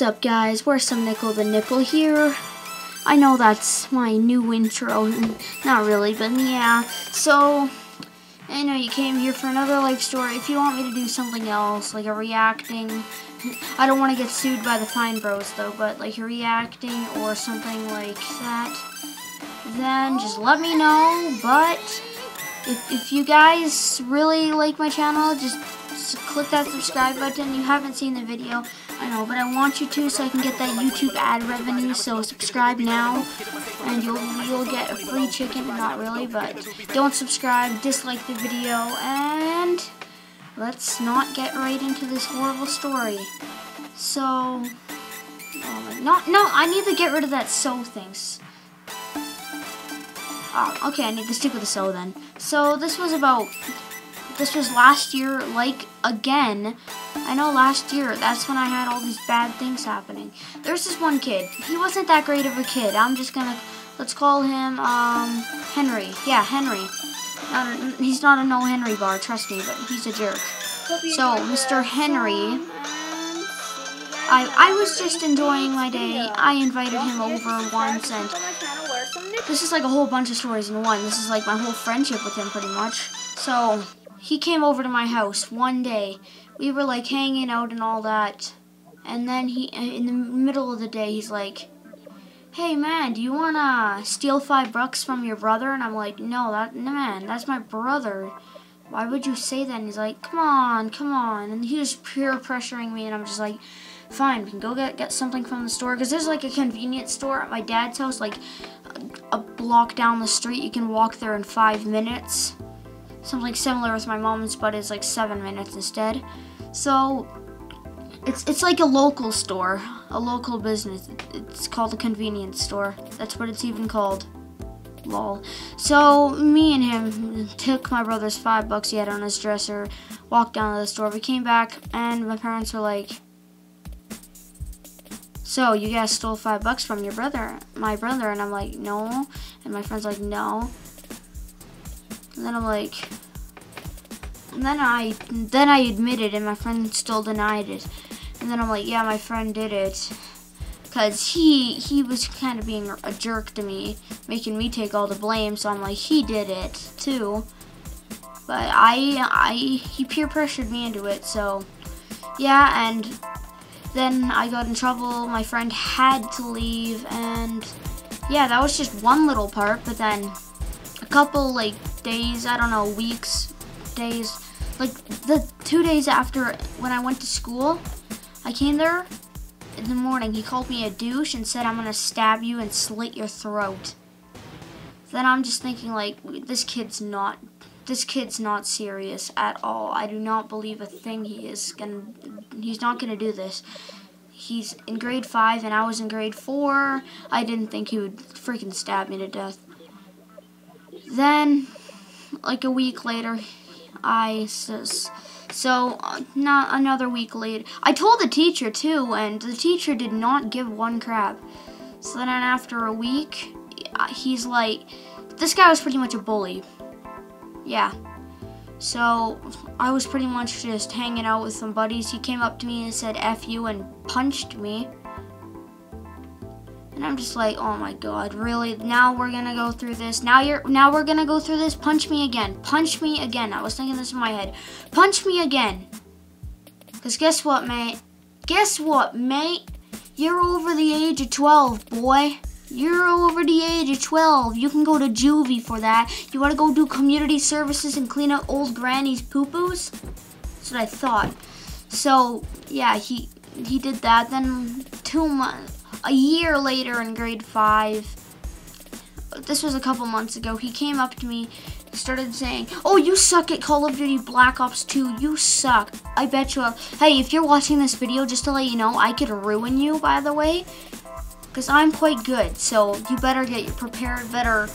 up, guys? Where's some Nickel the Nickel here? I know that's my new intro. Not really, but yeah. So, I know you came here for another life story. If you want me to do something else, like a reacting, I don't want to get sued by the Fine Bros, though, but like a reacting or something like that, then just let me know. But if you guys really like my channel, just click that subscribe button. You haven't seen the video, I know, but I want you to, so I can get that YouTube ad revenue. So subscribe now, and you'll get a free chicken. Not really, but don't subscribe, dislike the video, and let's not get right into this horrible story. So, no, I need to get rid of that "so" things. Oh, okay, I need to stick with the "so" then. So this was last year, like, again. I know last year, that's when I had all these bad things happening. There's this one kid. He wasn't that great of a kid. I'm just gonna, let's call him, Henry. Yeah, Henry. He's not a no Henry bar, trust me, but he's a jerk. So, Mr. Henry, I was just enjoying my day. I invited him over once, and this is like a whole bunch of stories in one. This is like my whole friendship with him, pretty much. So, he came over to my house one day. We were like hanging out and all that. And then in the middle of the day, he's like, "Hey man, do you wanna steal $5 from your brother?" And I'm like, no, man, that's my brother. Why would you say that? And he's like, come on. And he was peer pressuring me, and I'm just like, fine, we can go get something from the store. Because there's like a convenience store at my dad's house, like a block down the street. You can walk there in 5 minutes. Something similar with my mom's, but it's like 7 minutes instead. So it's like a local store, a local business. It's called a convenience store. That's what it's even called. Lol. So me and him took my brother's $5 he had on his dresser, walked down to the store. We came back, and my parents were like, "So you guys stole $5 from my brother?" And I'm like, "No." And my friend's like, "No." And then I'm like, and then I admitted, and my friend still denied it. And then I'm like, yeah, my friend did it, because he was kind of being a jerk to me, making me take all the blame. So I'm like, he did it too. But he peer pressured me into it. So yeah, and then I got in trouble. My friend had to leave, and yeah, that was just one little part. But then a couple like days, I don't know, weeks, days, like the 2 days after when I went to school, I came there in the morning. He called me a douche and said, "I'm gonna stab you and slit your throat." Then I'm just thinking, like, this kid's not serious at all. I do not believe a thing he's not gonna do this. He's in grade 5 and I was in grade 4. I didn't think he would freaking stab me to death. Then, like a week later, not another week later, I told the teacher too, and the teacher did not give one crap. So then after a week, he's like, this guy was pretty much a bully. Yeah. So I was pretty much just hanging out with some buddies. He came up to me and said "F you" and punched me. And I'm just like, oh my god, really? Now we're gonna go through this? Now we're gonna go through this? Punch me again. Punch me again. I was thinking this in my head. Punch me again. Because guess what, mate? Guess what, mate? You're over the age of 12, boy. You're over the age of 12. You can go to juvie for that. You want to go do community services and clean up old granny's poo-poos? That's what I thought. So, yeah, he did that. Then a year later in grade 5, this was a couple months ago, he came up to me, started saying, "Oh, you suck at Call of Duty Black Ops 2, you suck. I bet you, hey, if you're watching this video, just to let you know, I could ruin you, by the way, because I'm quite good, so you better get prepared, better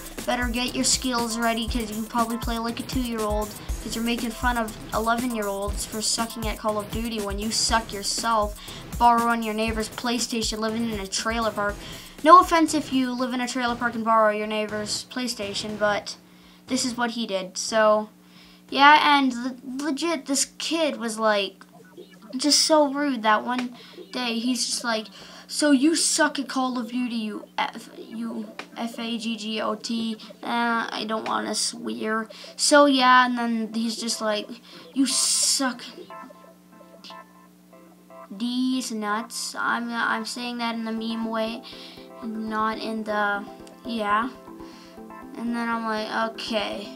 get your skills ready, because you probably play like a 2-year-old, because you're making fun of 11-year-olds for sucking at Call of Duty when you suck yourself, borrowing your neighbor's PlayStation, living in a trailer park." No offense if you live in a trailer park and borrow your neighbor's PlayStation, but this is what he did. So, yeah, and legit, this kid was like, just so rude that day, he's just like, so you suck at Call of Duty, you F-A-G-G-O-T. I don't want to swear. So yeah, and then he's just like, you suck. These nuts. I'm saying that in the meme way, not in the, yeah. And then I'm like, okay.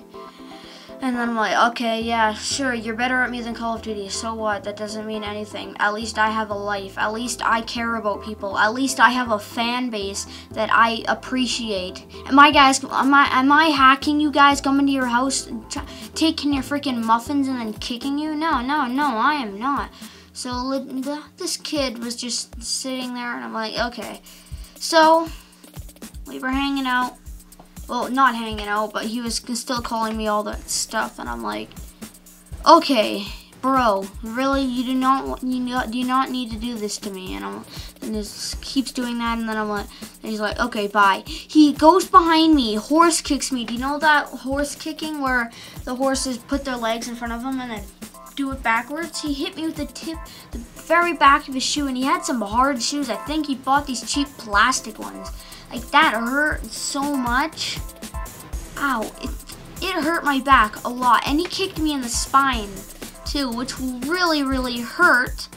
And then I'm like, okay, yeah, sure, you're better at me than Call of Duty. So what? That doesn't mean anything. At least I have a life. At least I care about people. At least I have a fan base that I appreciate. Am I hacking you guys, coming to your house, taking your freaking muffins and then kicking you? No, I am not. So this kid was just sitting there, and I'm like, okay. So we were hanging out. Well, not hanging out, but he was still calling me all that stuff, and I'm like, okay, bro, really, you do not need to do this to me, and just keeps doing that, and then and he's like, okay, bye. He goes behind me, horse kicks me. Do you know that horse kicking where the horses put their legs in front of them and then do it backwards? He hit me with the very back of his shoe, and he had some hard shoes. I think he bought these cheap plastic ones. Like, that hurt so much. Ow, it hurt my back a lot. And he kicked me in the spine, too, which really, really hurt.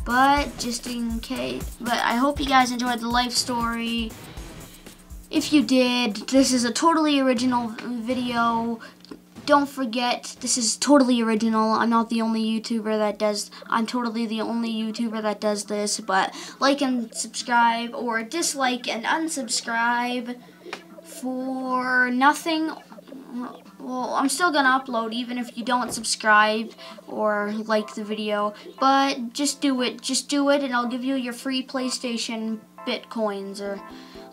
But just in case. But I hope you guys enjoyed the life story. If you did, this is a totally original video. Don't forget, this is totally original. I'm not the only YouTuber that does, I'm totally the only YouTuber that does this, but like and subscribe, or dislike and unsubscribe for nothing. Well, I'm still gonna upload even if you don't subscribe or like the video, but just do it, and I'll give you your free PlayStation Bitcoins, or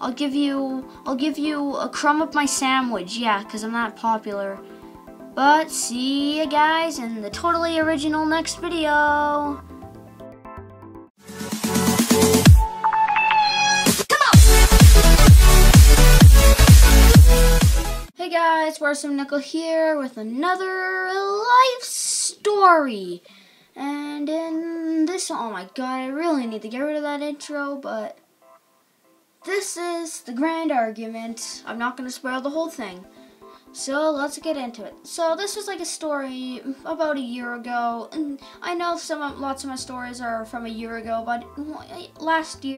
I'll give you a crumb of my sandwich, yeah, because I'm that popular. But see you guys in the totally original next video. Hey guys, Warsome Nickel here with another life story. And in this, oh my god, I really need to get rid of that intro, but this is the grand argument. I'm not going to spoil the whole thing. So let's get into it. So this was like a story about a year ago, and I know lots of my stories are from a year ago, but last year